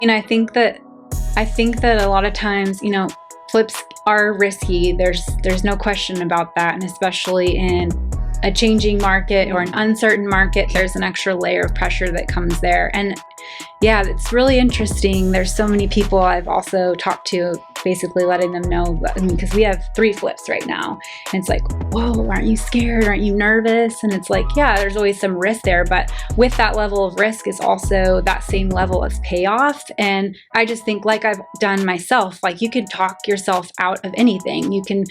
And I think that a lot of times, flips are risky. There's no question about that, and especially in a changing market or an uncertain market, there's an extra layer of pressure that comes there. And yeah, it's really interesting. There's so many people I've also talked to, basically letting them know, because we have 3 flips right now. And it's like, whoa, aren't you scared? Aren't you nervous? And it's like, yeah, there's always some risk there. But with that level of risk is also that same level of payoff. And I just think, like I've done myself, like you can talk yourself out of anything. You can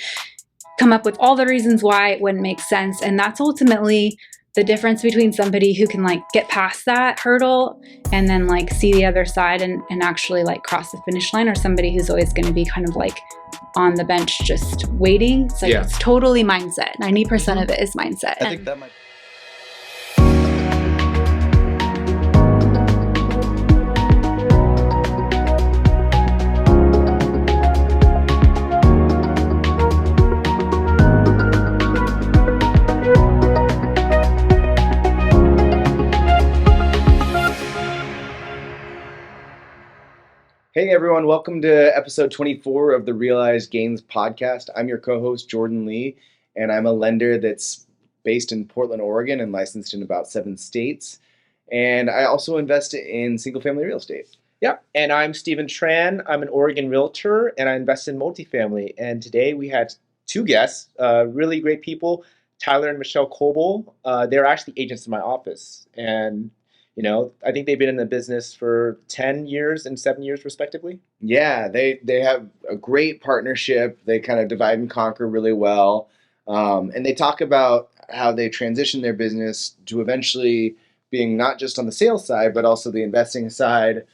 come up with all the reasons why it wouldn't make sense. And that's ultimately the difference between somebody who can like get past that hurdle and then like see the other side and actually like cross the finish line, or somebody who's always going to be kind of like on the bench just waiting. It's like, It's totally mindset. 90% of it is mindset. I think that might. Hey everyone, welcome to episode 24 of the Realized Gains podcast. I'm your co-host Jordan Lee, and I'm a lender that's based in Portland, Oregon, and licensed in about 7 states. And I also invest in single-family real estate. Yeah, and I'm Stephen Tran. I'm an Oregon realtor, and I invest in multifamily. And today we had 2 guests, really great people, Tyler and Michelle Coble. They're actually agents in my office, and I think they've been in the business for 10 years and 7 years, respectively. Yeah, they have a great partnership. They kind of divide and conquer really well. And they talk about how they transition their business to eventually being not just on the sales side, but also the investing side,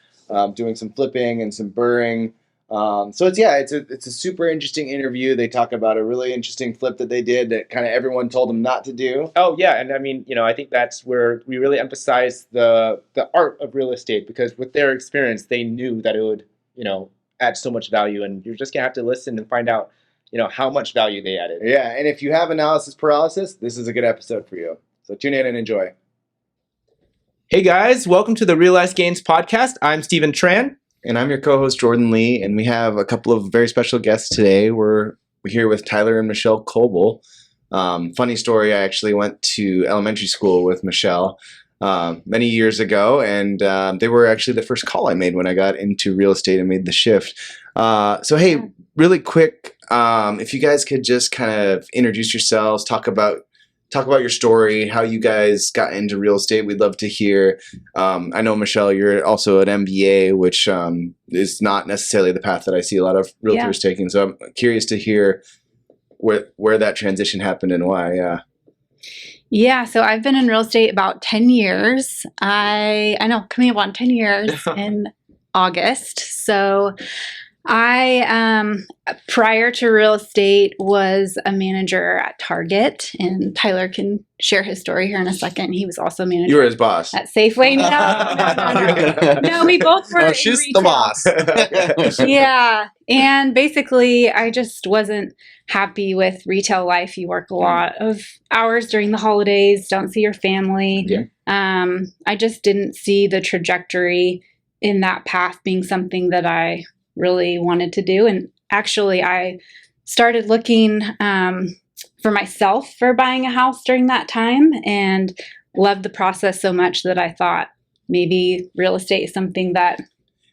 doing some flipping and some burring. So it's a super interesting interview. They talk about a really interesting flip that they did that kind of everyone told them not to do. Oh yeah, and I mean, I think that's where we really emphasize the art of real estate, because with their experience, they knew that it would, add so much value, and you're just gonna have to listen and find out, how much value they added. Yeah, and if you have analysis paralysis, this is a good episode for you. So tune in and enjoy. Hey guys, welcome to the Realized Gains podcast. I'm Stephen Tran. And I'm your co-host, Jordan Lee, and we have a couple of very special guests today. We're here with Tyler and Michelle Coble. Funny story, I actually went to elementary school with Michelle many years ago, and they were actually the first call I made when I got into real estate and made the shift. So hey, really quick, if you guys could just kind of introduce yourselves, talk about your story, how you guys got into real estate. We'd love to hear. I know, Michelle, you're also an MBA, which is not necessarily the path that I see a lot of realtors taking. So I'm curious to hear where that transition happened and why. Yeah, so I've been in real estate about 10 years. I know, coming up on 10 years in August. So I, prior to real estate, was a manager at Target, and Tyler can share his story here in a second. He was also a manager. You were his boss at Safeway. No, we both were. She's the boss. Yeah, and basically, I just wasn't happy with retail life. You work a lot of hours during the holidays, don't see your family. Yeah. I just didn't see the trajectory in that path being something that I really wanted to do. And actually, I started looking for myself for buying a house during that time, and loved the process so much that I thought maybe real estate is something that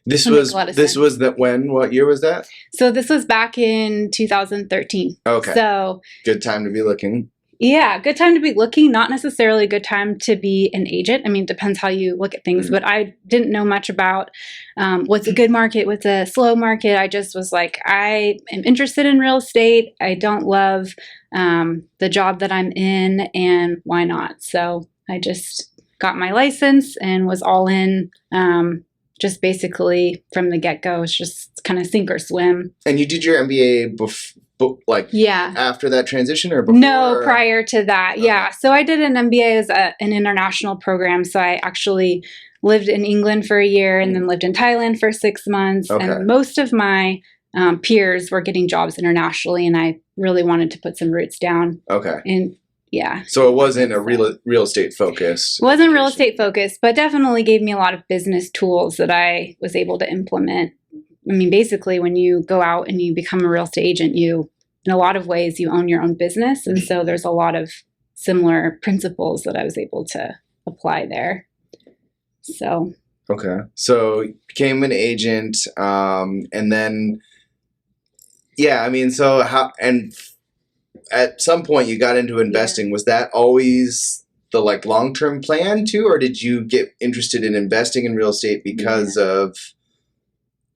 This was what year was that? So this was back in 2013. Okay. So good time to be looking. Yeah, good time to be looking, not necessarily a good time to be an agent. I mean, it depends how you look at things, but I didn't know much about what's a good market, what's a slow market. I just was like, I am interested in real estate. I don't love the job that I'm in, and why not? So I just got my license and was all in, just basically from the get-go. It's just kind of sink or swim. And you did your MBA after that transition or before? No, prior to that. Okay. Yeah. So I did an MBA as an international program. So I actually lived in England for a year and then lived in Thailand for 6 months. Okay. And most of my peers were getting jobs internationally, and I really wanted to put some roots down in Yeah. So it wasn't a real estate focus. It wasn't real estate focused, but definitely gave me a lot of business tools that I was able to implement. I mean, basically, when you go out and you become a real estate agent, you, in a lot of ways, you own your own business. And so there's a lot of similar principles that I was able to apply there. So. Okay. So you became an agent, and then, yeah, I mean, so how, and at some point you got into investing. Was that always the like long-term plan too, or did you get interested in investing in real estate because of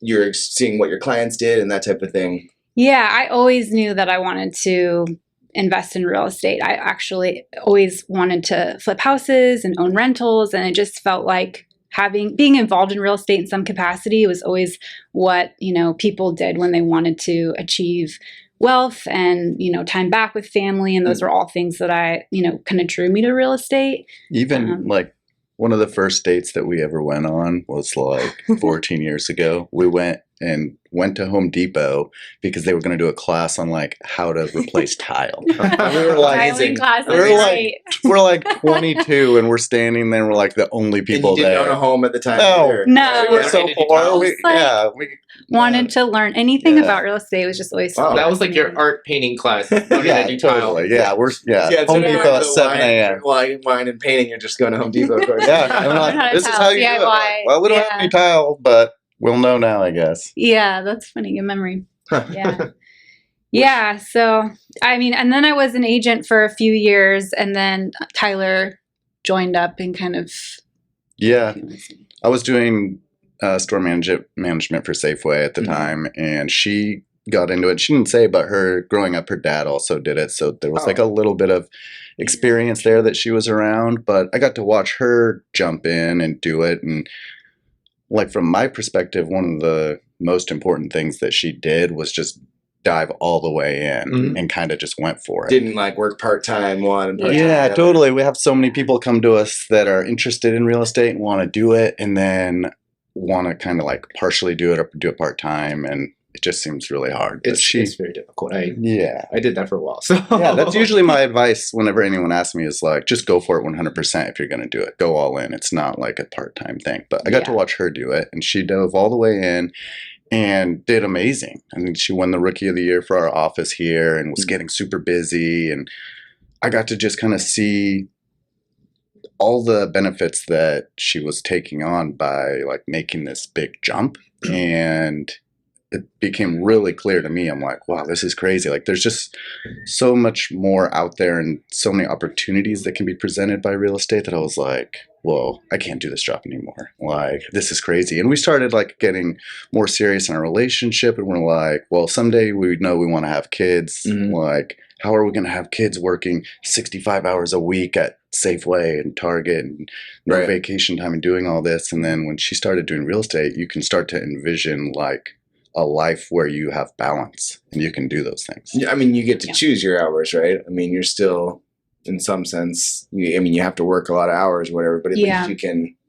your seeing what your clients did and that type of thing? Yeah, I always knew that I wanted to invest in real estate. I actually always wanted to flip houses and own rentals, and it just felt like being involved in real estate in some capacity was always what, people did when they wanted to achieve wealth and, time back with family. And those were all things that I, kind of drew me to real estate. Even like one of the first dates that we ever went on was like 14 years ago. We went to Home Depot because they were going to do a class on like how to replace tile. And we were like, we're like 22 and we're standing there and we're like the only people and you didn't there. own a home at the time. No. We were so poor. We wanted to learn anything about real estate. It was just always wow. That was like your art painting class. Yeah, totally. Yeah, Home Depot at 7 a.m. Wine and painting, you're just going to Home Depot. Of course. Yeah, and we're like, this is how you do it. Like, well, we don't have any tile, but we'll know now, I guess. Yeah, that's funny. Good memory. Yeah. Yeah. So, I mean, and then I was an agent for a few years, and then Tyler joined up and kind of. Yeah. I was doing store management for Safeway at the time, and she got into it. She didn't say, but growing up, her dad also did it. So there was like a little bit of experience there that she was around, but I got to watch her jump in and do it. And like from my perspective, one of the most important things that she did was just dive all the way in and kind of just went for it. Didn't like work part-time one. Yeah, totally. We have so many people come to us that are interested in real estate and want to do it, and then want to kind of like partially do it or do it part-time, and it just seems really hard. It's very difficult. I did that for a while. So yeah, that's usually my advice whenever anyone asks me is like, just go for it 100% if you're going to do it. Go all in. It's not like a part-time thing. But I got to watch her do it, and she dove all the way in and did amazing. I mean, she won the Rookie of the Year for our office here and was getting super busy. And I got to just kind of see all the benefits that she was taking on by like making this big jump. And it became really clear to me. I'm like, wow, this is crazy. Like there's just so much more out there and so many opportunities that can be presented by real estate that I was like, whoa, I can't do this job anymore. Like, this is crazy. And we started like getting more serious in our relationship, and we're like, well, someday we know we want to have kids. Like, how are we going to have kids working 65 hours a week at Safeway and Target and no vacation time and doing all this? And then when she started doing real estate, you can start to envision like a life where you have balance and you can do those things. I mean, you get to choose your hours, right? I mean, you're still, in some sense, you have to work a lot of hours or whatever, but at least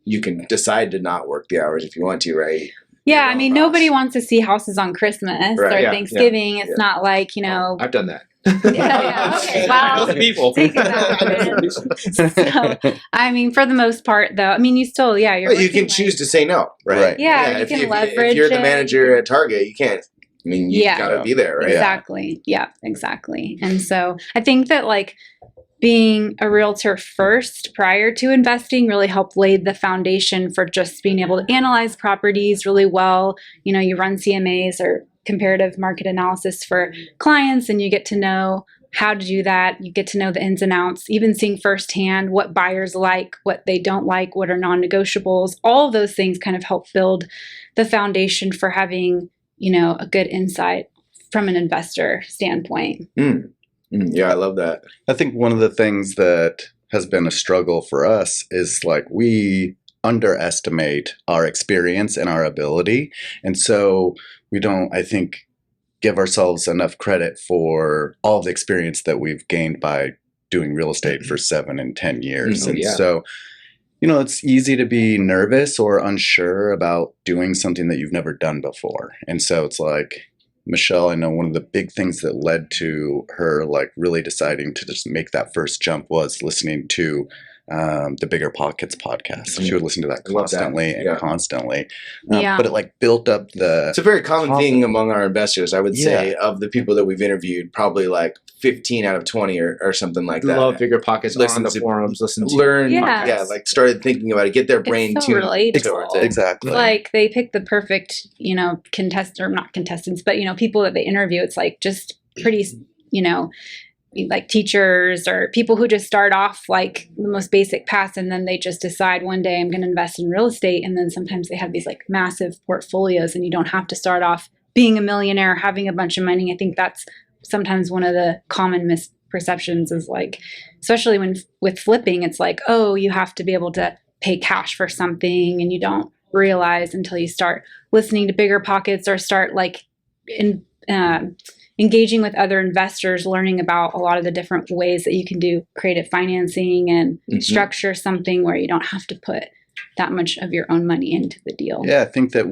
you can decide to not work the hours if you want to, right? Yeah, I mean, nobody wants to see houses on Christmas or Thanksgiving. It's not like, I've done that. Okay. Wow. Those people. So, I mean, for the most part, though, I mean, you still, you can choose to say no, right? Yeah, you can leverage. If you're the manager at Target, you can't. I mean, you gotta be there, right? Exactly. Yeah, exactly. And so I think that like being a realtor first prior to investing really helped lay the foundation for just being able to analyze properties really well. You run CMAs or comparative market analysis for clients, and you get to know how to do that. You get to know the ins and outs, even seeing firsthand what buyers like, what they don't like, what are non-negotiables. All of those things kind of help build the foundation for having, a good insight from an investor standpoint. Yeah, I love that. I think one of the things that has been a struggle for us is like we underestimate our experience and our ability. And so we don't, I think, give ourselves enough credit for all the experience that we've gained by doing real estate for 7 and 10 years. So, it's easy to be nervous or unsure about doing something that you've never done before. And so it's like, Michelle, I know one of the big things that led to her like really deciding to just make that first jump was listening to the Bigger Pockets podcast. She would listen to that constantly and constantly. But it like built up the... It's a very common thing among our investors, I would say, of the people that we've interviewed, probably like 15 out of 20 or something like that. Love Bigger Pockets, listen on the forums, like started thinking about it, get their brain tuned towards it. Exactly. Like they pick the perfect, not contestants, but people that they interview. It's like just pretty, like teachers or people who just start off like the most basic paths, and then they just decide one day I'm going to invest in real estate, and then sometimes they have these like massive portfolios, and you don't have to start off being a millionaire, having a bunch of money. I think that's sometimes one of the common misperceptions is like, especially with flipping, it's like, oh, you have to be able to pay cash for something, and you don't realize until you start listening to Bigger Pockets or start like engaging with other investors, learning about a lot of the different ways that you can do creative financing and structure something where you don't have to put that much of your own money into the deal. Yeah, I think that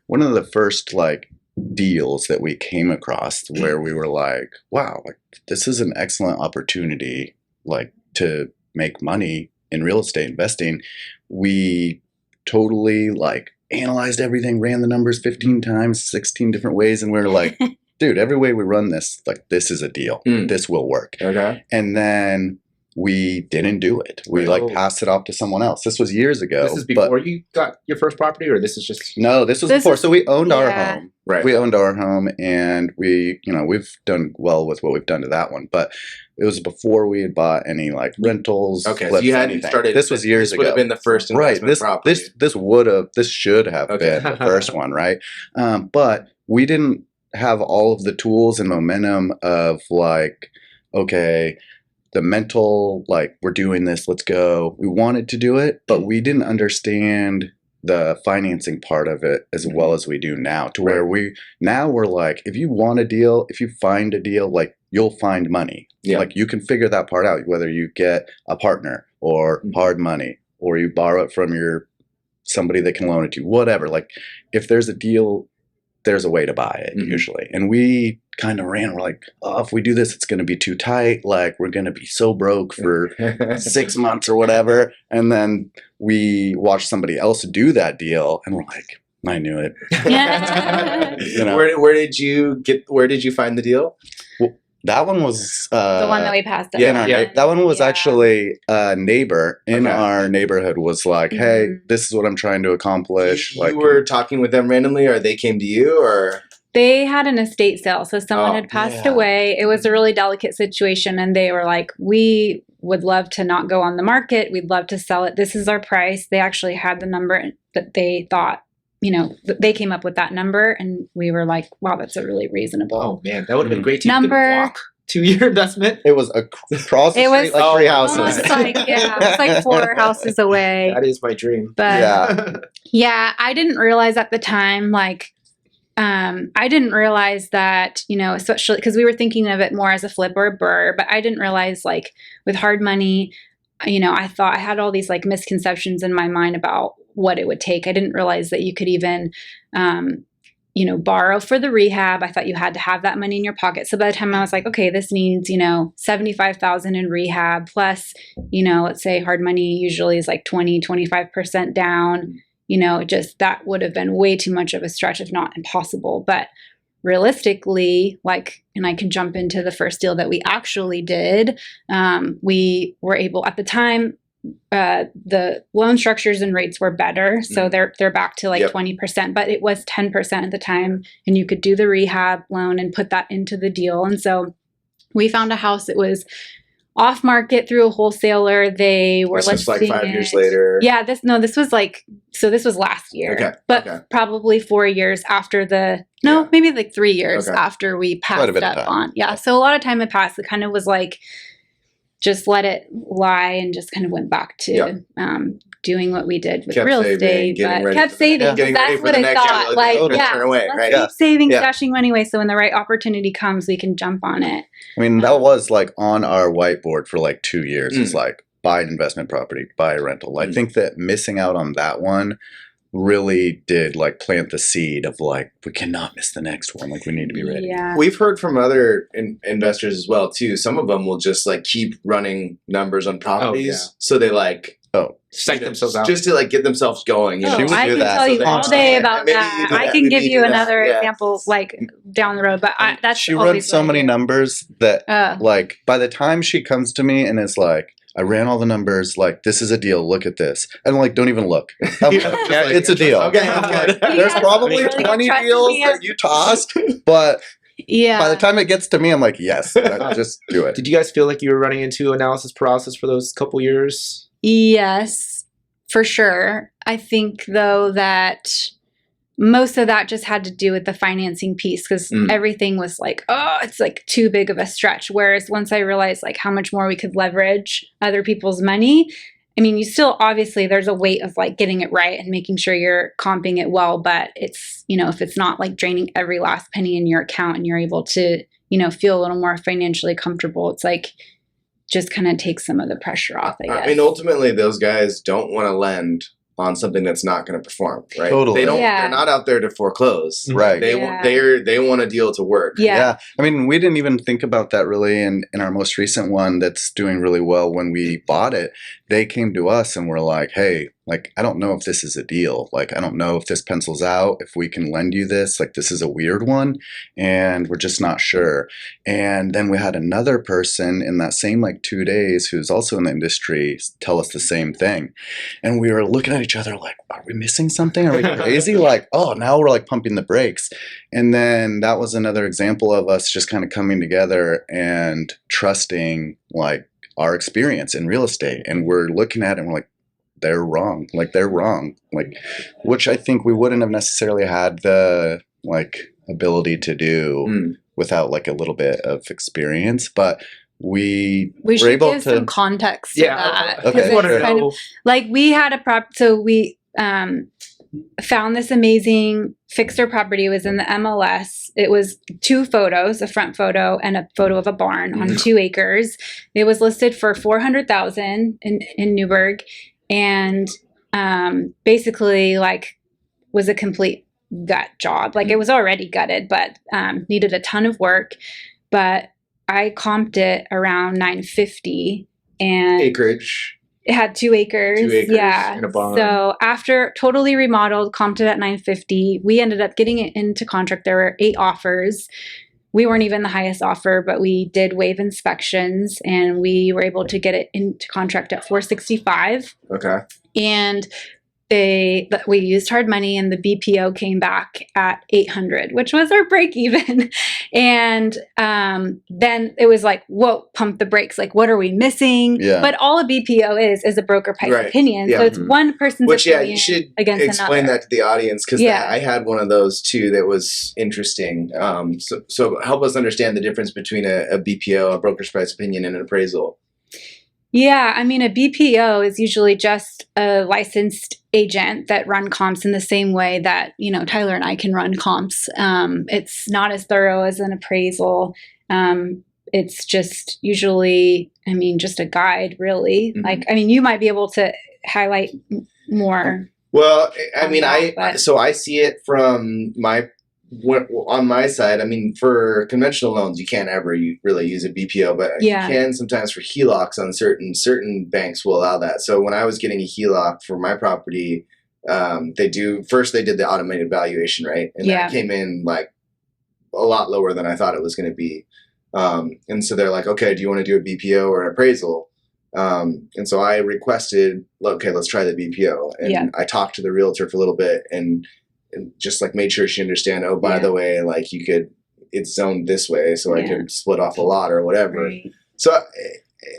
one of the first like deals that we came across where we were like, wow, like this is an excellent opportunity like to make money in real estate investing. We totally like analyzed everything, ran the numbers 15 times, 16 different ways, and we were like, dude, every way we run this, like this is a deal. This will work. Okay. And then we didn't do it. We like passed it off to someone else. This was years ago. This is before you got your first property, or this is just... No, this was before. So we owned our home. Right. We owned our home, and we've done well with what we've done to that one. But it was before we had bought any like rentals. Okay, flips, so you hadn't anything. started. This was years ago. This would have been the first investment property. This should have been the first one, right? But we didn't have all of the tools and momentum of like, okay, the mental, like we're doing this, let's go. We wanted to do it, but we didn't understand the financing part of it as well as we do now, to where we're like, if you want a deal, if you find a deal, like you'll find money. Yeah. Like you can figure that part out, whether you get a partner or hard money, or you borrow it from somebody that can loan it to you, whatever. Like if there's a deal, there's a way to buy it usually. And we kind of we're like, oh, if we do this, it's going to be too tight. Like we're going to be so broke for 6 months or whatever. And then we watched somebody else do that deal, and we're like, I knew it. Where did you find the deal? Well, that one was the one that we passed up. That one was actually a neighbor in our neighborhood was like, hey, this is what I'm trying to accomplish. You were talking with them randomly, or they came to you, or? They had an estate sale. So someone had passed away. It was a really delicate situation. And they were like, we would love to not go on the market. We'd love to sell it. This is our price. They actually had the number that they thought, they came up with that number. And we were like, wow, that's a really reasonable. Oh, man, that would have been great. Number. Walk to your investment. It was across the street, like 3 houses. It's like 4 houses away. That is my dream. But yeah, I didn't realize at the time, like, I didn't realize that, especially because we were thinking of it more as a flip or a burr, but I didn't realize like with hard money, I thought I had all these like misconceptions in my mind about what it would take. I didn't realize that you could even, borrow for the rehab. I thought you had to have that money in your pocket. So by the time I was like, okay, this needs, $75,000 in rehab plus, let's say hard money usually is like 25% down. Just that would have been way too much of a stretch, if not impossible. But realistically, and I can jump into the first deal that we actually did. We were able, at the time, the loan structures and rates were better. So they're back to 20%, but it was 10% at the time. And you could do the rehab loan and put that into the deal. And so we found a house that was off market through a wholesaler. They were listing like 5 years later. Yeah, this was last year. Okay. But probably 4 years after maybe like 3 years after we passed up on. Yeah. So a lot of time had passed. It kind of was like just let it lie and just kind of went back to doing what we did with real estate, but kept saving. That's what I thought. Turn away, right? Keep saving, stashing money away. So when the right opportunity comes, we can jump on it. I mean, that was like on our whiteboard for like 2 years. It's like buy an investment property, buy a rental. I think that missing out on that one really did like plant the seed of like, we cannot miss the next one. Like we need to be ready. Yeah. We've heard from other investors as well too. Some of them will just like keep running numbers on properties, so they like psych themselves out just to like get themselves going. You know? She would I do can that. tell you all day about Maybe that. you do I that. can give Maybe you do that. another Yeah. example like down the road, but that's She always runs so what I many do. numbers that like by the time she comes to me and is like, I ran all the numbers, like this is a deal, look at this. And like, don't even look. I'm like, it's a deal. Okay, I'm okay. like, there's probably really 20 trust deals me. that you tossed, but Yeah. by the time it gets to me, I'm like, yes, just do it. Did you guys feel like you were running into analysis paralysis for those couple years? Yes, for sure. I think though that most of that just had to do with the financing piece because everything was like, oh, it's like too big of a stretch. Whereas once I realized like how much more we could leverage other people's money, I mean, you still obviously there's a weight of like getting it right and making sure you're comping it well, but it's, you know, if it's not like draining every last penny in your account and you're able to, you know, feel a little more financially comfortable, it's like just kind of takes some of the pressure off, I guess. I mean, ultimately, those guys don't want to lend on something that's not going to perform, right? Totally. They don't. Yeah. They're not out there to foreclose, Right. They want. They want a deal to work. Yeah. I mean, we didn't even think about that really in our most recent one that's doing really well. When we bought it, they came to us and were like, hey, like, I don't know if this is a deal. Like, I don't know if this pencils out, if we can lend you this. Like, this is a weird one, and we're just not sure. And then we had another person in that same, like, 2 days who's also in the industry tell us the same thing. And we were looking at each other like, are we missing something? Are we crazy? Like, oh, now we're, like, pumping the brakes. And then that was another example of us just kind of coming together and trusting, like, our experience in real estate. And we're looking at it and we're like, they're wrong. Like, they're wrong. Like, which I think we wouldn't have necessarily had the, like, ability to do without, like, a little bit of experience. But we were should able give to some context to that. Okay, Because sure. it's kind of, like we had so we found this amazing fixer property. It was in the MLS. It was 2 photos, a front photo and a photo of a barn on 2 acres. It was listed for $400,000 in Newburgh, and basically like was a complete gut job. Like it was already gutted, but needed a ton of work. But I comped it around $950 and Acreage. it had 2 acres. 2 acres Yeah. in a barn. So after totally remodeled, comped it at $950. We ended up getting it into contract. There were 8 offers. We weren't even the highest offer, but we did waive inspections and we were able to get it into contract at $465. Okay. And we used hard money, and the BPO came back at $800, which was our break even. And then it was like, whoa, pump the brakes. Like, what are we missing? Yeah. But all a BPO is a broker price Right. opinion. Yeah. So it's one person's Which, yeah, opinion you should against explain another. that to the audience because Yeah. I had one of those too that was interesting. So help us understand the difference between a BPO, a broker's price opinion, and an appraisal. Yeah, I mean, a BPO is usually just a licensed agent that run comps in the same way that, you know, Tyler and I can run comps. It's not as thorough as an appraisal. It's just usually, I mean, just a guide, really. Mhm. Like, I mean, you might be able to highlight more. Well, I On mean, that, but- so I see it from on my side. I mean, for conventional loans, you can't ever really use a BPO, but Yeah. you can sometimes for HELOCs on certain banks will allow that. So when I was getting a HELOC for my property, they did the automated valuation, right? And Yeah. that came in like a lot lower than I thought it was going to be. And so they're like, okay, do you want to do a BPO or an appraisal? And so I requested, okay, let's try the BPO. And Yeah. I talked to the realtor for a little bit and just like made sure she understand, oh, by Yeah. the way, like it's zoned this way so I Yeah. could split off a lot or whatever. Right. So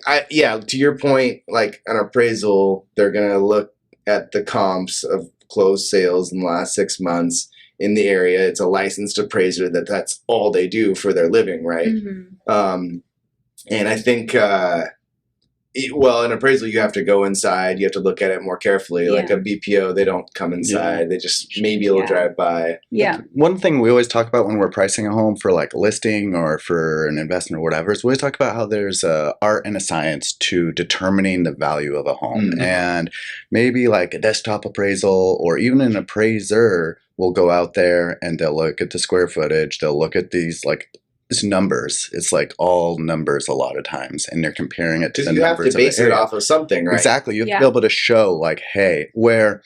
to your point, like an appraisal, they're going to look at the comps of closed sales in the last 6 months in the area. It's a licensed appraiser that's all they do for their living. Right. Mhm. And I think, Well, an appraisal, you have to go inside. You have to look at it more carefully. Like a BPO, they don't come inside. They just maybe a little drive by. Yeah. One thing we always talk about when we're pricing a home for like a listing or for an investment or whatever is we always talk about how there's a art and a science to determining the value of a home. Mm-hmm. And maybe like a desktop appraisal or even an appraiser will go out there and they'll look at the square footage. They'll look at these like it's numbers. It's like all numbers a lot of times, and they're comparing it to the you have numbers to base of the it area. off of something, right? Exactly. You have to be able to show like, hey, where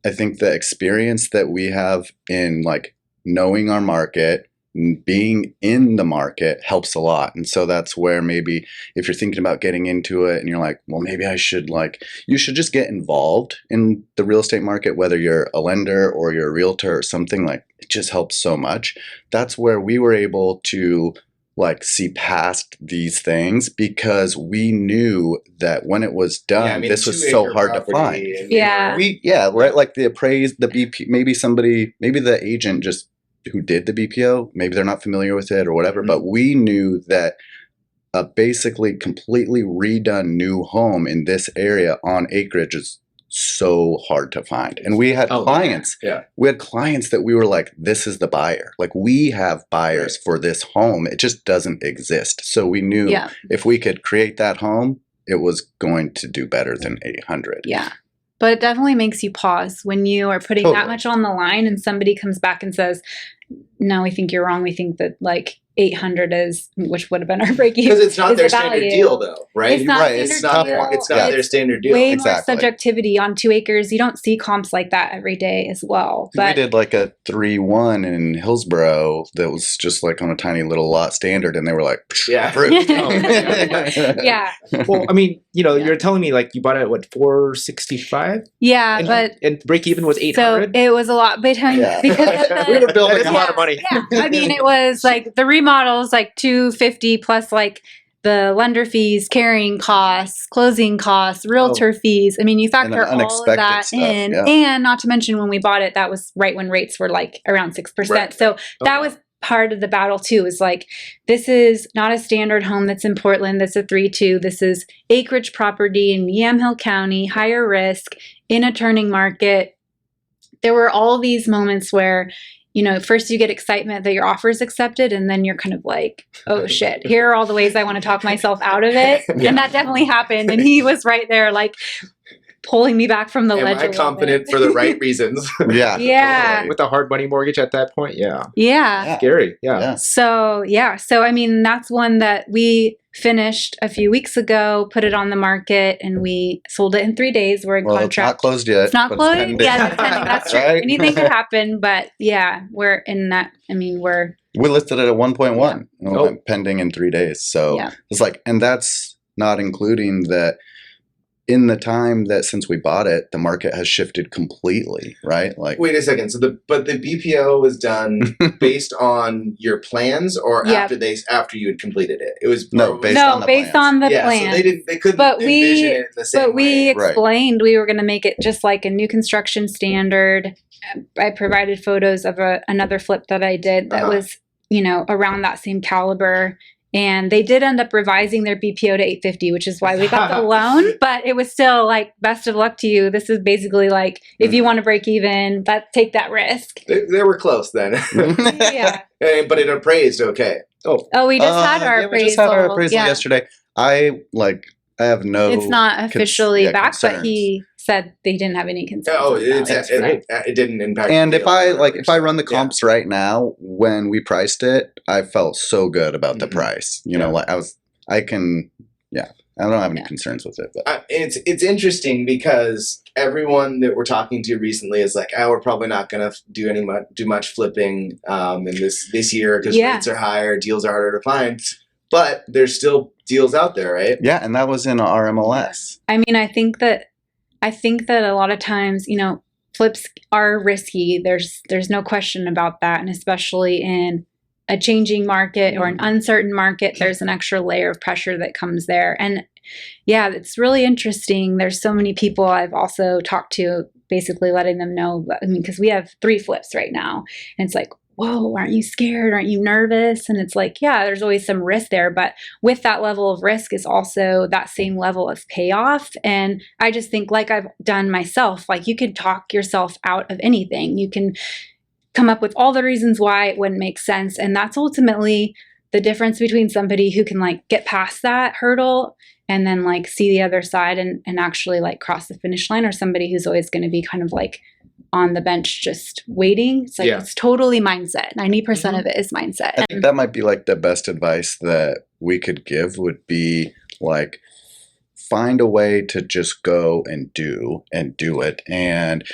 I think the experience that we have in like knowing our market, being in the market helps a lot. And so that's where maybe if you're thinking about getting into it and you're like, well, maybe I should you should just get involved in the real estate market, whether you're a lender or you're a realtor or something, like it just helps so much. That's where we were able to like see past these things because we knew that when it was done, this was so hard to find. Right. Like the BP, maybe the agent just who did the BPO, maybe they're not familiar with it or whatever, but we knew that a basically completely redone new home in this area on acreage is so hard to find. And we had clients. Yeah. We had clients that we were like, this is the buyer. Like we have buyers for this home. It just doesn't exist. So we knew if we could create that home, it was going to do better than 800. Yeah. But it definitely makes you pause when you are putting that much on the line and somebody comes back and says, no, we think you're wrong. We think that like 800 is, which would have been our break even. Because it's not their standard deal though, right? It's not It's not their standard deal. Way more subjectivity on 2 acres. You don't see comps like that every day as well. But we did like a 3-1 in Hillsboro that was just like on a tiny little lot standard, and they were like, approved. Yeah. Well, I mean, you're telling me like you bought it at what, 465? Yeah, and break even was 800. So it was a lot, but because we were building a lot of money. Yeah. I mean, it was like the remodels like 250 plus like the lender fees, carrying costs, closing costs, realtor fees. I mean, you factor all of that in, and not to mention when we bought it, that was right when rates were like around 6%. Right. So that was part of the battle too, is like, this is not a standard home that's in Portland. That's a 3-2. This is acreage property in Yamhill County, higher risk in a turning market. There were all these moments where, first you get excitement that your offer is accepted, and then you're kind of like, oh shit, here are all the ways I want to talk myself out of it. And that definitely happened. And he was right there, like pulling me back from the ledge. Am I confident for the right reasons? Yeah. With a hard money mortgage at that point. Yeah. Scary. Yeah. So I mean, that's one that we finished a few weeks ago, put it on the market, and we sold it in 3 days. We're in contract. It's not closed yet. It's not closed. That's true. Right? Anything could happen, but we're in that. I mean, we listed it at 1.1 pending in 3 days. So it's like, and that's not including that in the time that since we bought it, the market has shifted completely, right? Like, wait a second. So the BPO was done based on your plans, or after you had completed it? It was based on the plan. So they couldn't envision it in the same way. But we explained we were going to make it just like a new construction standard. I provided photos of another flip that I did that was, around that same caliber. And they did end up revising their BPO to 850, which is why we got the loan. But it was still like, best of luck to you. This is basically like, if you want to break even, take that risk. They were close then. Yeah. But it appraised okay. Oh, we just had our appraisal. We just had our appraisal yesterday. I have no. It's not officially back, but he said they didn't have any concerns. It didn't impact. And if I run the comps right now, when we priced it, I felt so good about the price. I don't have any concerns with it. But it's interesting because everyone that we're talking to recently is like, we're probably not going to do much flipping in this year because rates are higher, deals are harder to find. But there's still deals out there, right? Yeah, and that was in our MLS. I mean, I think that a lot of times, flips are risky. There's no question about that, and especially in a changing market or an uncertain market, there's an extra layer of pressure that comes there. And it's really interesting. There's so many people I've also talked to, basically letting them know, because we have 3 flips right now. And it's like, whoa, aren't you scared? Aren't you nervous? And it's like, yeah, there's always some risk there. But with that level of risk is also that same level of payoff. And I just think, like I've done myself, like you could talk yourself out of anything. You can come up with all the reasons why it wouldn't make sense. And that's ultimately the difference between somebody who can like get past that hurdle and then like see the other side and actually like cross the finish line, or somebody who's always going to be kind of like on the bench just waiting. It's like, it's totally mindset. 90% of it is mindset. I think that might be like the best advice that we could give would be like, find a way to just go and do it. And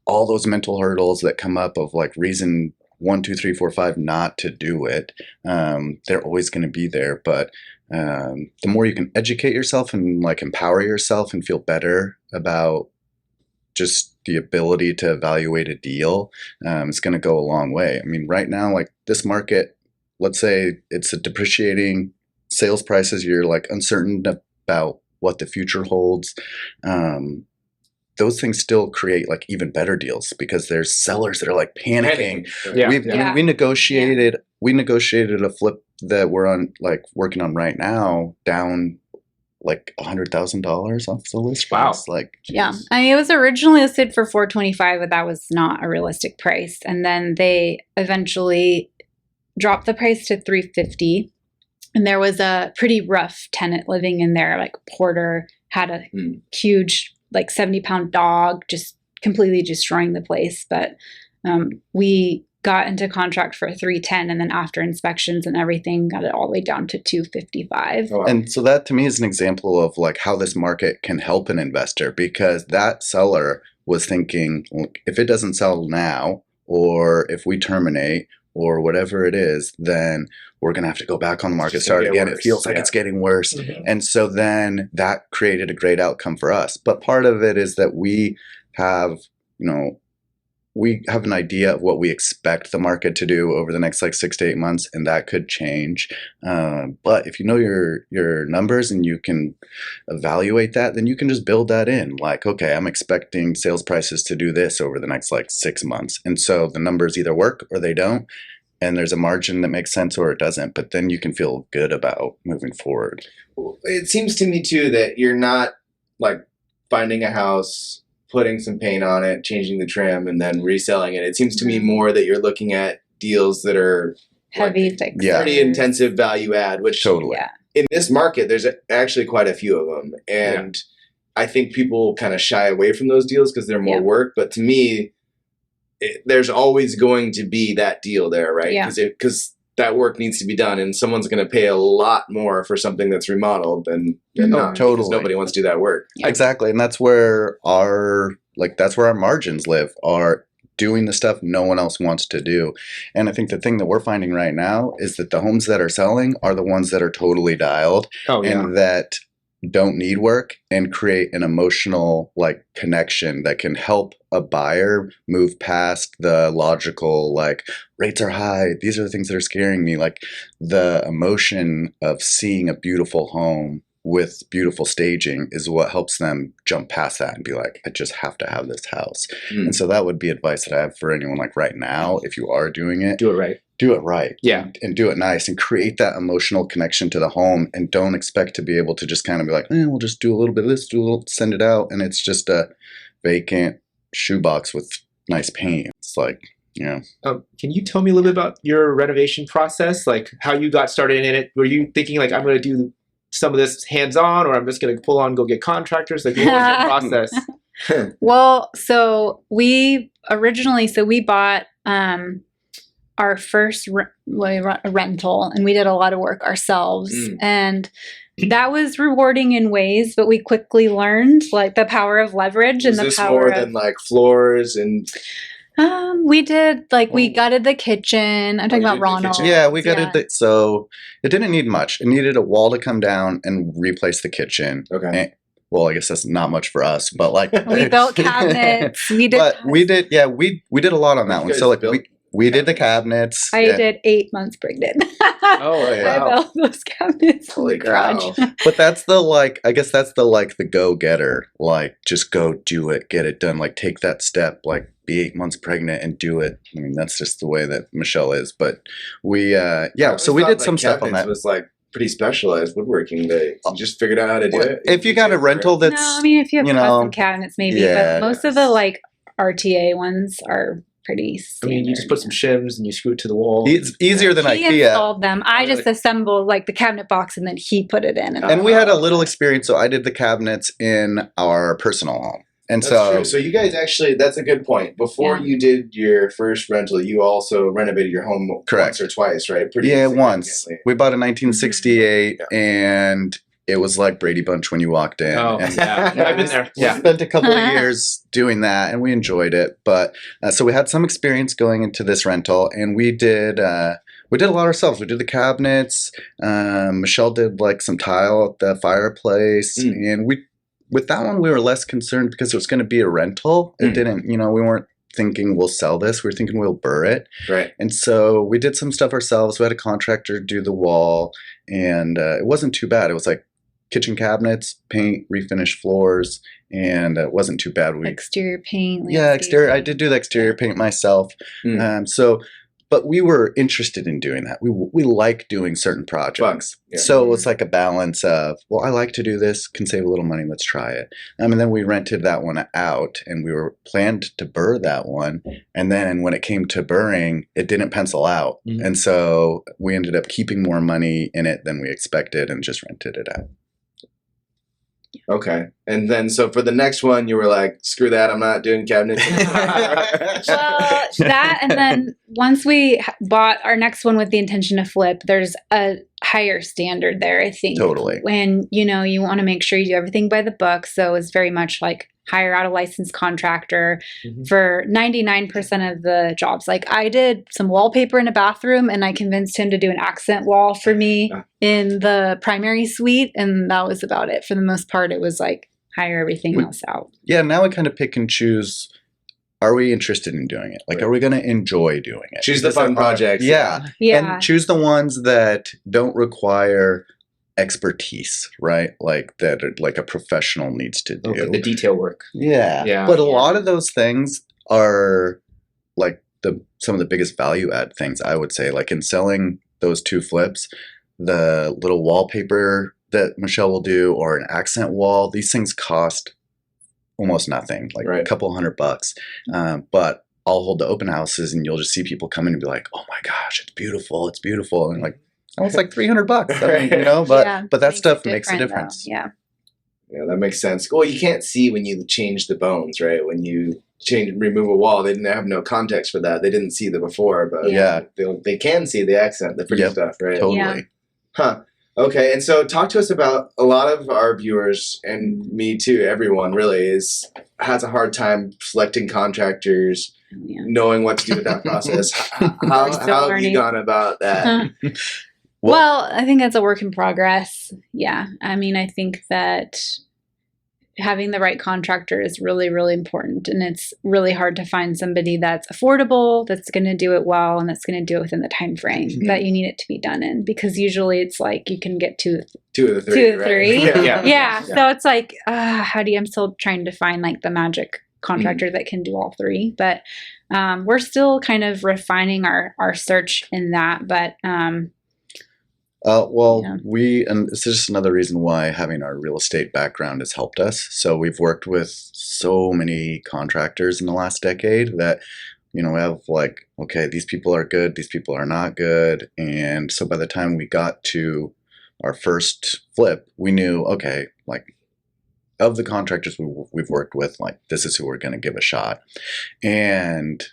all those mental hurdles that come up of like reason 1, 2, 3, 4, 5 not to do it, they're always going to be there. But the more you can educate yourself and like empower yourself and feel better about just the ability to evaluate a deal, it's going to go a long way. I mean, right now, like this market, let's say it's a depreciating sales prices, you're like uncertain about what the future holds. Those things still create like even better deals because there's sellers that are like panicking. I mean, we negotiated a flip that we're on like working on right now down like $100,000 off the list price. Like, I mean, it was originally listed for $425, but that was not a realistic price. And then they eventually dropped the price to $350. And there was a pretty rough tenant living in there, like porter, had a huge, like 70-pound dog, just completely destroying the place. But we got into contract for $310, and then after inspections and everything, got it all the way down to $255. Oh, wow. And so that to me is an example of like how this market can help an investor, because that seller was thinking, if it doesn't sell now, or if we terminate, or whatever it is, then we're going to have to go back on the market, start again. It feels like it's getting worse. And so then that created a great outcome for us. But part of it is that we have, we have an idea of what we expect the market to do over the next like 6 to 8 months, and that could change. But if you know your numbers and you can evaluate that, then you can just build that in. Like, okay, I'm expecting sales prices to do this over the next like 6 months. And so the numbers either work or they don't. And there's a margin that makes sense or it doesn't. But then you can feel good about moving forward. It seems to me too that you're not like finding a house, putting some paint on it, changing the trim, and then reselling it. It seems to me more that you're looking at deals that are heavy, like, pretty intensive value add, which in this market, there's actually quite a few of them. And I think people kind of shy away from those deals because they're more work. But to me, there's always going to be that deal there, right? Because that work needs to be done, and someone's going to pay a lot more for something that's remodeled than not. Because nobody wants to do that work. Exactly, and that's where our margins live, are doing the stuff no one else wants to do. And I think the thing that we're finding right now is that the homes that are selling are the ones that are totally dialed and that don't need work and create an emotional like connection that can help a buyer move past the logical like rates are high, these are the things that are scaring me. Like the emotion of seeing a beautiful home with beautiful staging is what helps them jump past that and be like, I just have to have this house. And so that would be advice that I have for anyone like right now. If you are doing it, do it right. Do it right. Yeah. And do it nice and create that emotional connection to the home, and don't expect to be able to just kind of be like, we'll just do a little bit of this, send it out. And it's just a vacant shoebox with nice paint. It's like, can you tell me a little bit about your renovation process? Like how you got started in it? Were you thinking like, I'm going to do some of this hands-on, or I'm just going to pull on, go get contractors? Like what was your process? Well, so we bought, our first rental, and we did a lot of work ourselves, and that was rewarding in ways, but we quickly learned like the power of leverage and the power more than like floors and. We did like we gutted the kitchen. I'm talking about Ronald. Yeah, we gutted it. So it didn't need much. It needed a wall to come down and replace the kitchen. Okay. And, well, I guess that's not much for us, but like we built cabinets. We did. But we did. Yeah, we did a lot on that one. So like we did the cabinets. I did 8 months pregnant. Oh, yeah. I built those cabinets in the garage. But that's the like, I guess that's the like the go-getter. Like, just go do it, get it done. Like, take that step. Like, be 8 months pregnant and do it. I mean, that's just the way that Michelle is. But we, so we did some stuff on that. It was like pretty specialized woodworking that you just figured out how to do it. If you got a rental that's, no, I mean, if you have custom cabinets, maybe, but most of the like RTA ones are pretty standard. I mean, you just put some shims and you screw it to the wall. It's easier than he IKEA. installed them. I just assembled like the cabinet box and then he put it in. And we had a little experience, so I did the cabinets in our personal home. And that's true. So you guys actually, that's a good point. Before you did your first rental, you also renovated your home once or twice, right? Once. We bought a 1968 and it was like Brady Bunch when you walked in. Oh, and yeah. I've been there. We spent a couple of years doing that and we enjoyed it. But so we had some experience going into this rental and we did a lot ourselves. We did the cabinets. Michelle did like some tile at the fireplace. And with that one, we were less concerned because it was going to be a rental. It didn't, we weren't thinking we'll sell this. We were thinking we'll burr it. Right. And so we did some stuff ourselves. We had a contractor do the wall and it wasn't too bad. It was like kitchen cabinets, paint, refinish floors, and it wasn't too bad. Exterior paint. Exterior. I did do the exterior paint myself. But we were interested in doing that. We like doing certain projects. So it was like a balance of, well, I like to do this, can save a little money, let's try it. And then we rented that one out and we were planned to burr that one. And then when it came to burring, it didn't pencil out. And so we ended up keeping more money in it than we expected and just rented it out. Okay. And then, so for the next one, you were like, screw that, I'm not doing cabinets. Well, that, and then once we bought our next one with the intention to flip, there's a higher standard there, I think. Totally. When, you want to make sure you do everything by the book. So it's very much like hire out a licensed contractor for 99% of the jobs. Like I did some wallpaper in a bathroom and I convinced him to do an accent wall for me in the primary suite. And that was about it. For the most part, it was like hire everything else out. Yeah. Now we kind of pick and choose. Are we interested in doing it? Like, are we going to enjoy doing it? Choose the fun projects. Yeah. And choose the ones that don't require expertise, right? Like that like a professional needs to do. The detail work. Yeah. But a lot of those things are like some of the biggest value add things, I would say. Like in selling those 2 flips, the little wallpaper that Michelle will do or an accent wall, these things cost almost nothing, like a couple $100. But I'll hold the open houses and you'll just see people come in and be like, oh my gosh, it's beautiful. And like, oh, it's like $300. I mean, but that stuff makes a difference. Yeah, that makes sense. Well, you can't see when you change the bones, right? When you remove a wall, they didn't have no context for that. They didn't see the before, but they can see the accent, the pretty stuff, right? Totally. Yeah. Huh. Okay, and so talk to us about, a lot of our viewers, and me too, everyone really, has a hard time selecting contractors, knowing what to do with that process. How have you gone about that? Well, I think it's a work in progress. Yeah. I mean, I think that having the right contractor is really, really important. And it's really hard to find somebody that's affordable, that's going to do it well, and that's going to do it within the time frame that you need it to be done in. Because usually it's like you can get two of the three. Yeah. So it's like, I'm still trying to find like the magic contractor that can do all 3. But we're still kind of refining our search in that. But and this is just another reason why having our real estate background has helped us. So we've worked with so many contractors in the last decade that, we have like, okay, these people are good, these people are not good. And so by the time we got to our first flip, we knew, okay, like of the contractors we've worked with, like this is who we're going to give a shot. And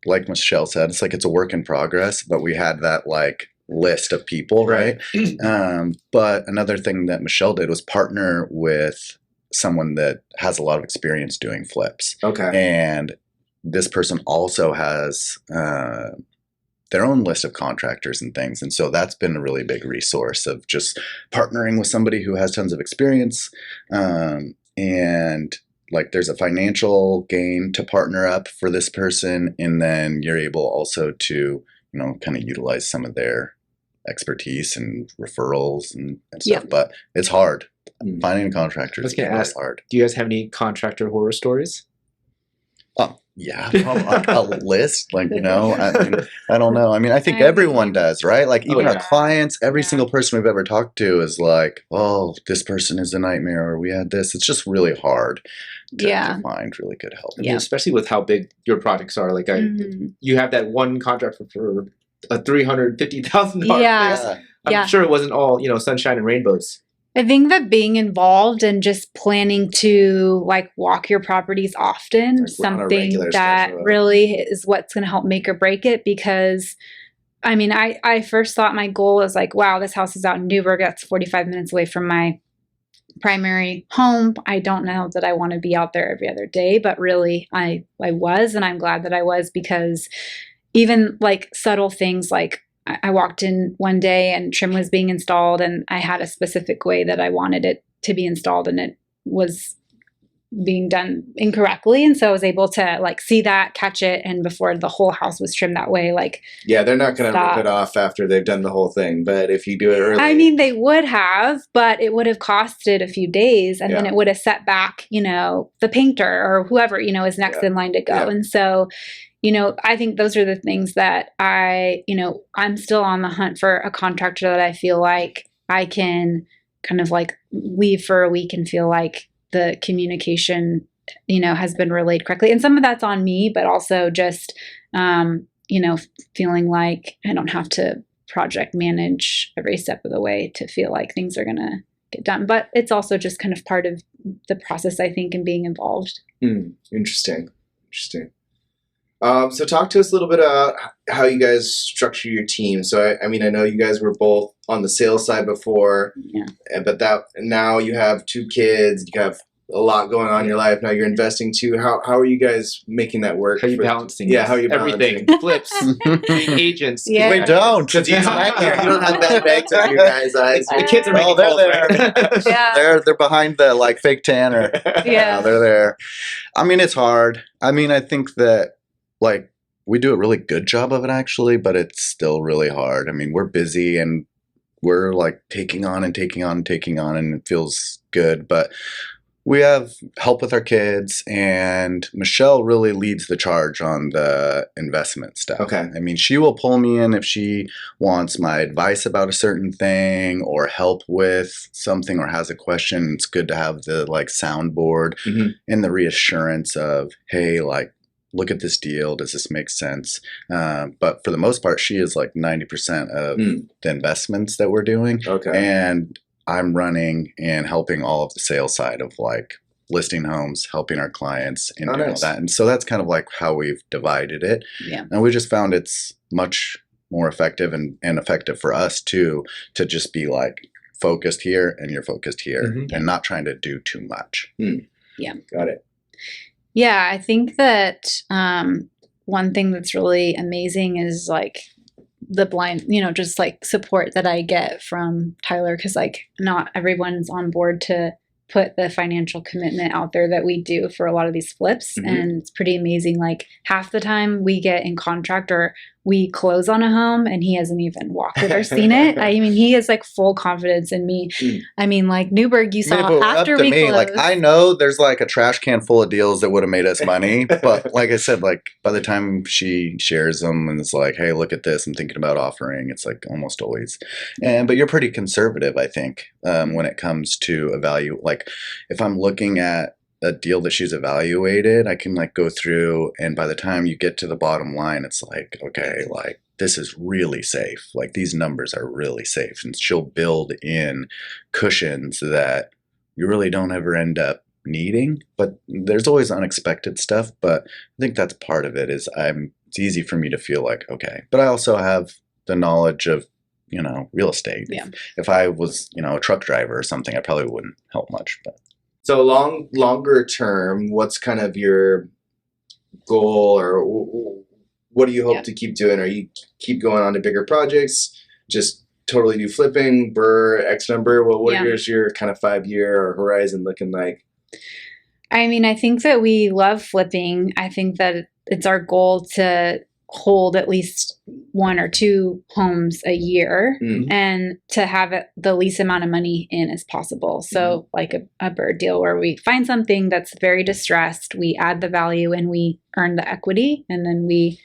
like Michelle said, it's like it's a work in progress, but we had that like list of people, right? But another thing that Michelle did was partner with someone that has a lot of experience doing flips. Okay. And this person also has their own list of contractors and things. And so that's been a really big resource of just partnering with somebody who has tons of experience. And like there's a financial gain to partner up for this person. And then you're able also to, kind of utilize some of their expertise and referrals and stuff. But it's hard. Finding a contractor is hard. Do you guys have any contractor horror stories? Yeah, a list, like, you know, I mean, I don't know. I mean, I think everyone does, right? Like, even our clients, every single person we've ever talked to is like, oh, this person is a nightmare, or we had this. It's just really hard to find really good help. I mean, especially with how big your projects are. Like, you have that one contract for a $350,000 place. I'm sure it wasn't all, you know, sunshine and rainbows. I think that being involved and just planning to like walk your properties often, something that really is what's going to help make or break it. Because I mean, I first thought my goal was like, wow, this house is out in Newburgh. That's 45 minutes away from my primary home. I don't know that I want to be out there every other day, but really I was, and I'm glad that I was, because even like subtle things like I walked in one day and trim was being installed, and I had a specific way that I wanted it to be installed, and it was being done incorrectly. And so I was able to like see that, catch it, and before the whole house was trimmed that way, like they're not going to rip it off after they've done the whole thing. But if you do it early, I mean, they would have, but it would have costed a few days, and then it would have set back, you know, the painter or whoever, you know, is next in line to go. And so, you know, I think those are the things that I'm still on the hunt for a contractor that I feel like I can kind of like leave for a week and feel like the communication, you know, has been relayed correctly. And some of that's on me, but also just, you know, feeling like I don't have to project manage every step of the way to feel like things are going to get done. But it's also just kind of part of the process, I think, in being involved. Interesting. So talk to us a little bit about how you guys structure your team. So I mean, I know you guys were both on the sales side before, but now you have 2 kids, you have a lot going on in your life. Now you're investing too. How are you guys making that work? How are you balancing? How are you balancing? Everything, flips, agents. We don't, because you don't have that bags in your guys' eyes. The kids are making they're calls, there. They're behind the like fake tanner. They're there. I mean, it's hard. I mean, I think that like we do a really good job of it actually, but it's still really hard. I mean, we're busy and we're like taking on, and it feels good, but we have help with our kids, and Michelle really leads the charge on the investment stuff. Okay. I mean, she will pull me in if she wants my advice about a certain thing or help with something or has a question. It's good to have the like soundboard and the reassurance of, hey, like, look at this deal. Does this make sense? But for the most part, she is like 90% of the investments that we're doing. Okay. And I'm running and helping all of the sales side of like listing homes, helping our clients and doing all that. And so that's kind of like how we've divided it. Yeah. And we just found it's much more effective and effective for us too, to just be like focused here and you're focused here and not trying to do too much. Yeah. Got it. Yeah, I think that one thing that's really amazing is like the blind, you know, just like support that I get from Tyler, because like not everyone's on board to put the financial commitment out there that we do for a lot of these flips. And it's pretty amazing. Like half the time we get in contract or we close on a home and he hasn't even walked it or seen it. I mean, he has like full confidence in me. I mean, like Newburgh, you saw after we closed. Like I know there's like a trash can full of deals that would have made us money, but like I said, like by the time she shares them and it's like, hey, look at this, I'm thinking about offering. It's like almost always. But you're pretty conservative, I think, when it comes to like if I'm looking at a deal that she's evaluated, I can like go through, and by the time you get to the bottom line, it's like, okay, like this is really safe. Like these numbers are really safe, and she'll build in cushions that you really don't ever end up needing. But there's always unexpected stuff. But I think that's part of it. It's easy for me to feel like, okay, but I also have the knowledge of, you know, real estate. Yeah. If I was, you know, a truck driver or something, I probably wouldn't help much. But so longer term, what's kind of your goal, or what do you hope to keep doing? Are you keep going on to bigger projects, just totally do flipping, X number? Well, what is your kind of 5-year horizon looking like? I mean, I think that we love flipping. I think that it's our goal to hold at least 1 or 2 homes a year and to have it the least amount of money in as possible. So like a bird deal where we find something that's very distressed, we add the value and we earn the equity. And then we,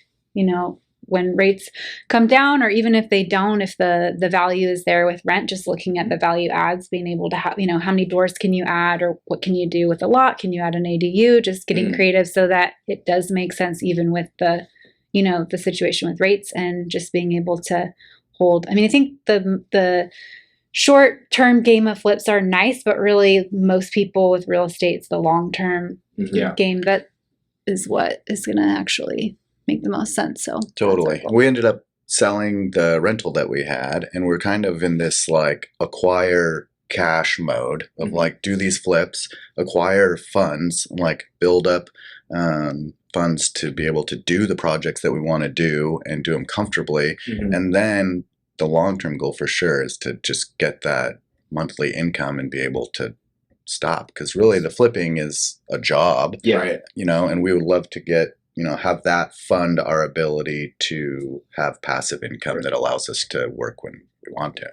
when rates come down, or even if they don't, if the value is there with rent, just looking at the value adds, being able to have, how many doors can you add, or what can you do with a lot? Can you add an ADU? Just getting creative so that it does make sense even with the situation with rates, and just being able to hold. I mean, I think the short-term game of flips are nice, but really most people with real estate, it's the long-term game that is what is going to actually make the most sense. So totally. We ended up selling the rental that we had, and we're kind of in this like acquire cash mode of like do these flips, acquire funds, like build up funds to be able to do the projects that we want to do and do them comfortably. And then the long-term goal for sure is to just get that monthly income and be able to stop, because really the flipping is a job, Right. And we would love to get, have that fund our ability to have passive income that allows us to work when we want to.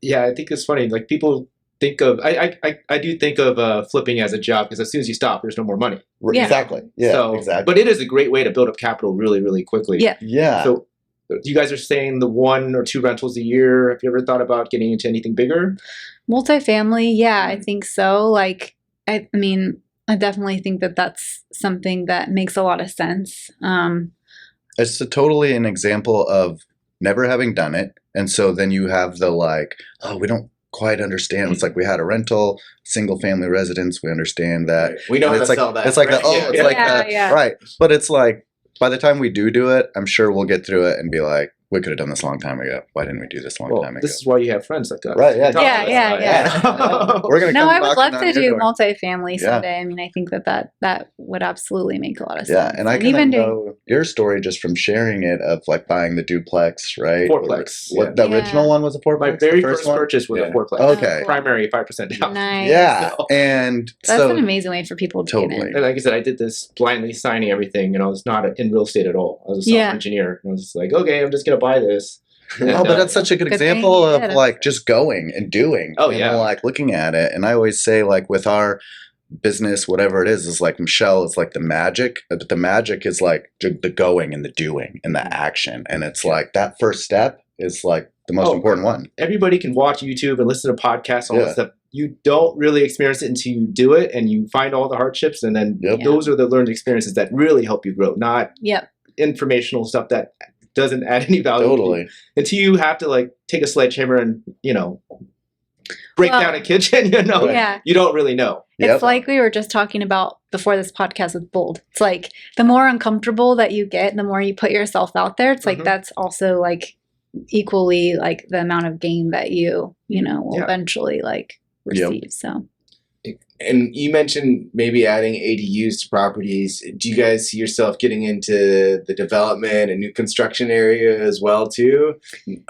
Yeah, I think it's funny. Like people think of, I do think of flipping as a job, because as soon as you stop, there's no more money. Yeah. Exactly. Yeah, So, exactly. But it is a great way to build up capital really, really quickly. Yeah. Yeah. So you guys are saying the 1 or 2 rentals a year. Have you ever thought about getting into anything bigger? Multifamily, yeah, I think so. Like, I mean, I definitely think that that's something that makes a lot of sense. It's totally an example of never having done it. And so then you have the like, oh, we don't quite understand. It's like we had a rental, single family residence. We understand that. Right. We know how to sell that. It's like right? right. But it's like, by the time we do it, I'm sure we'll get through it and be like, we could have done this a long time ago. Why didn't we do this a long time ago? This is why you have friends like us. Right, yeah. Yeah. We're gonna No, come I would knocking love on to your do door. multifamily Yeah. someday. I mean, I think that would absolutely make a lot of sense. Yeah, and I kind even of doing know your story just from sharing it of like buying the duplex, right? Fourplex. What the original one was a fourplex? My very the first one? purchase was a Yeah. fourplex. Okay. Primary 5% down. nice. Yeah, So- and That's so an amazing way for people to get Totally. in. And like I said, I did this blindly signing everything, and I was not in real estate at all. I was a software Yeah. engineer. And I was just like, okay, I'm just going to buy this. And, oh, but that's such a good Good thing example you of did it. like just going and doing. Oh, and yeah. like looking at it. And I always say like with our business, whatever it is like Michelle is like the magic, but the magic is like the going and the doing and the action. And it's like that first step is like the most Oh, important one. everybody can watch YouTube and listen to podcasts, all Yeah. that stuff. You don't really experience it until you do it, and you find all the hardships, and then Yep. those are the learned experiences that really help you grow, not Yep. informational stuff that doesn't add any value to you. Totally. Until you have to like take a sledgehammer and break Well, down a kitchen. Yeah. You don't really know. It's Yep. like we were just talking about before this podcast with Bold. It's like the more uncomfortable that you get, the more you put yourself out there. It's like Mhm. that's also like equally like the amount of gain that you will Yeah. eventually like Yep. receive. So And you mentioned maybe adding ADUs to properties. Do you guys see yourself getting into the development and new construction area as well too?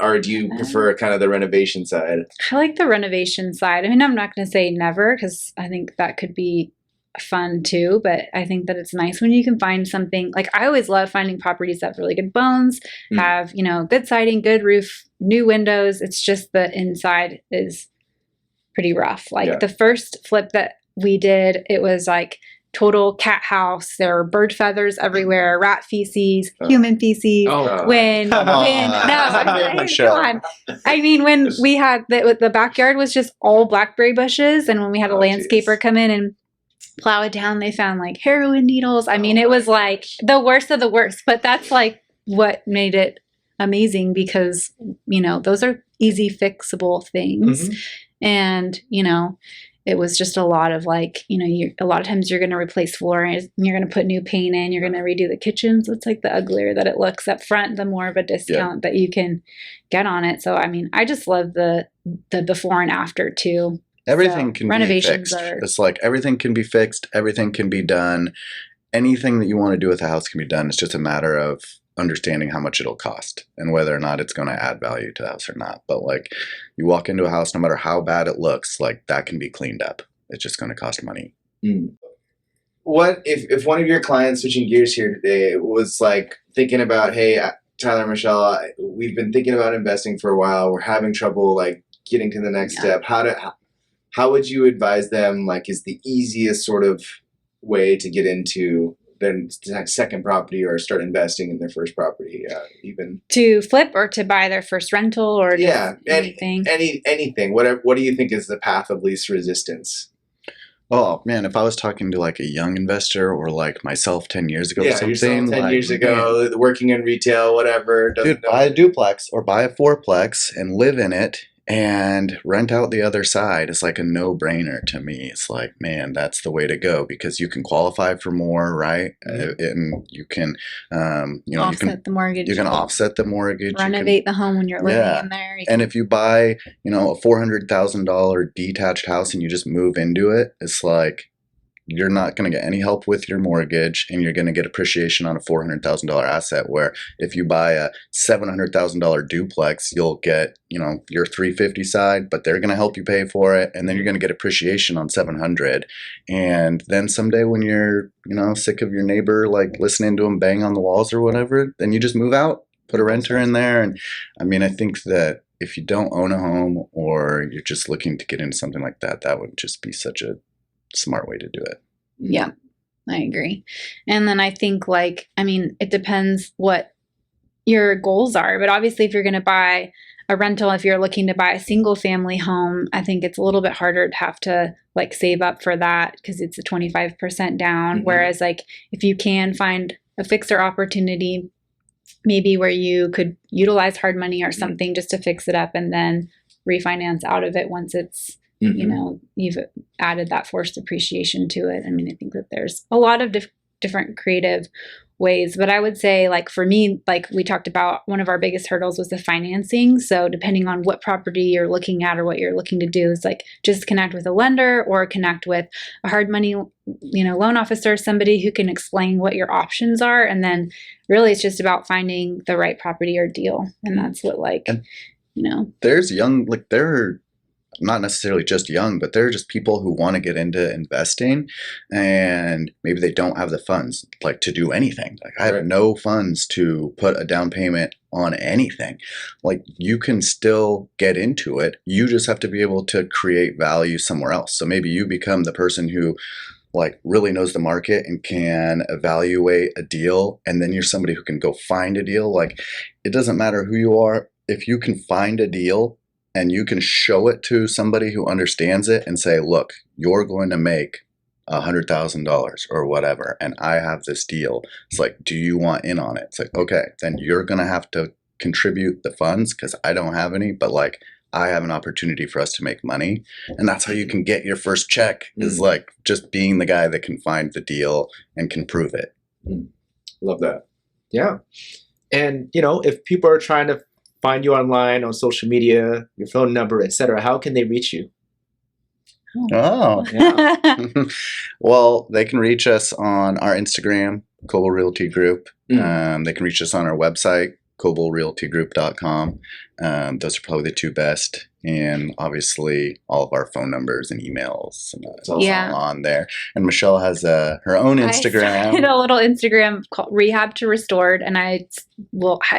Or do you prefer kind of the renovation side? I like the renovation side. I mean, I'm not going to say never because I think that could be fun too, but I think that it's nice when you can find something. Like I always love finding properties that have really good bones, Mm. have, good siding, good roof, new windows. It's just the inside is pretty rough. Like Yeah. the first flip that we did, it was like total cat house. There were bird feathers everywhere, rat feces, Oh. human feces. Oh, When Come on. no, Michelle. come on. I mean, when we had the backyard was just all blackberry bushes, and when we had a Oh, landscaper geez. come in and plow it down, they found like heroin needles. I mean, Oh it was my like the worst of the worst. But that's like what made it amazing because those are easy fixable things, and it was just a lot of like, a lot of times you're going to replace flooring, you're going to put new paint in, you're going to redo the kitchen. So it's like the uglier that it looks up front, the more of a discount that you can get on it. So, I mean, I just love the before and after too. Everything So, can be renovations fixed. are- It's like everything can be fixed. Everything can be done. Anything that you want to do with a house can be done. It's just a matter of understanding how much it'll cost and whether or not it's going to add value to the house or not. But like you walk into a house, no matter how bad it looks, like that can be cleaned up. It's just going to cost money. Mm. what if one of your clients, switching gears here today, was like thinking about, hey, Tyler and Michelle, we've been thinking about investing for a while. We're having trouble like getting to the next step. How would you advise them? Like, is the easiest sort of way to get into their second property or start investing in their first property, even to flip or to buy their first rental or anything? Anything. What do you think is the path of least resistance? Oh man, if I was talking to like a young investor or like myself 10 years ago or something, yourself 10 years ago, working in retail, whatever. Dude, buy a duplex or buy a fourplex and live in it and rent out the other side is like a no-brainer to me. It's like, man, that's the way to go because you can qualify for more, right? And you can, offset the mortgage. You can offset the mortgage. Renovate the home when you're living in there. And if you buy, a $400,000 detached house and you just move into it, it's like, you're not going to get any help with your mortgage and you're going to get appreciation on a $400,000 asset, where if you buy a $700,000 duplex, you'll get, your $350 side, but they're going to help you pay for it. And then you're going to get appreciation on $700. And then someday when you're, sick of your neighbor, like listening to them bang on the walls or whatever, then you just move out, put a renter in there. And I mean, I think that if you don't own a home or you're just looking to get into something like that, that would just be such a smart way to do it. Yeah, I agree. And then I think it depends what your goals are, but obviously if you're going to buy a rental, if you're looking to buy a single family home, I think it's a little bit harder to have to like save up for that because it's a 25% down. Whereas like if you can find a fixer opportunity, maybe where you could utilize hard money or something just to fix it up and then refinance out of it once it's you've added that forced appreciation to it. I mean, I think that there's a lot of different creative ways, but I would say like for me, like we talked about, one of our biggest hurdles was the financing. So depending on what property you're looking at or what you're looking to do, is like just connect with a lender or connect with a hard money, loan officer, somebody who can explain what your options are. And then really it's just about finding the right property or deal. And that's what there's they're not necessarily just young, but they're just people who want to get into investing and maybe they don't have the funds like to do anything. Like I have no funds to put a down payment on anything. Like you can still get into it. You just have to be able to create value somewhere else. So maybe you become the person who like really knows the market and can evaluate a deal. And then you're somebody who can go find a deal. Like it doesn't matter who you are. If you can find a deal and you can show it to somebody who understands it and say, look, you're going to make $100,000 or whatever, and I have this deal. It's like, do you want in on it? It's like, okay, then you're going to have to contribute the funds because I don't have any, but like I have an opportunity for us to make money. And that's how you can get your first check is like just being the guy that can find the deal and can prove it. Love that. Yeah. And, if people are trying to find you online on social media, your phone number, etc., how can they reach you? Oh, yeah. Well, they can reach us on our Instagram, Coble Realty Group. They can reach us on our website, coblerealtygroup.com. Those are probably the two best. And obviously all of our phone numbers and emails and it's also on there. And Michelle has her own Instagram. I started a little Instagram called Rehab to Restored, and I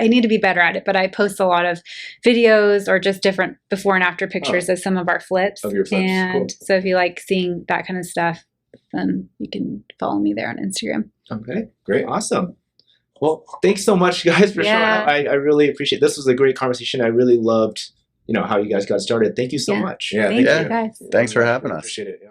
need to be better at it, but I post a lot of videos or just different before and after pictures of some of our flips. Of your flips. And so if you like seeing that kind of stuff, then you can follow me there on Instagram. Okay, great. Awesome. Well, thanks so much, guys, for showing up. I really appreciate it. This was a great conversation. I really loved, how you guys got started. Thank you so much. Yeah, thank you guys. Thanks for having us. Appreciate it. Yeah.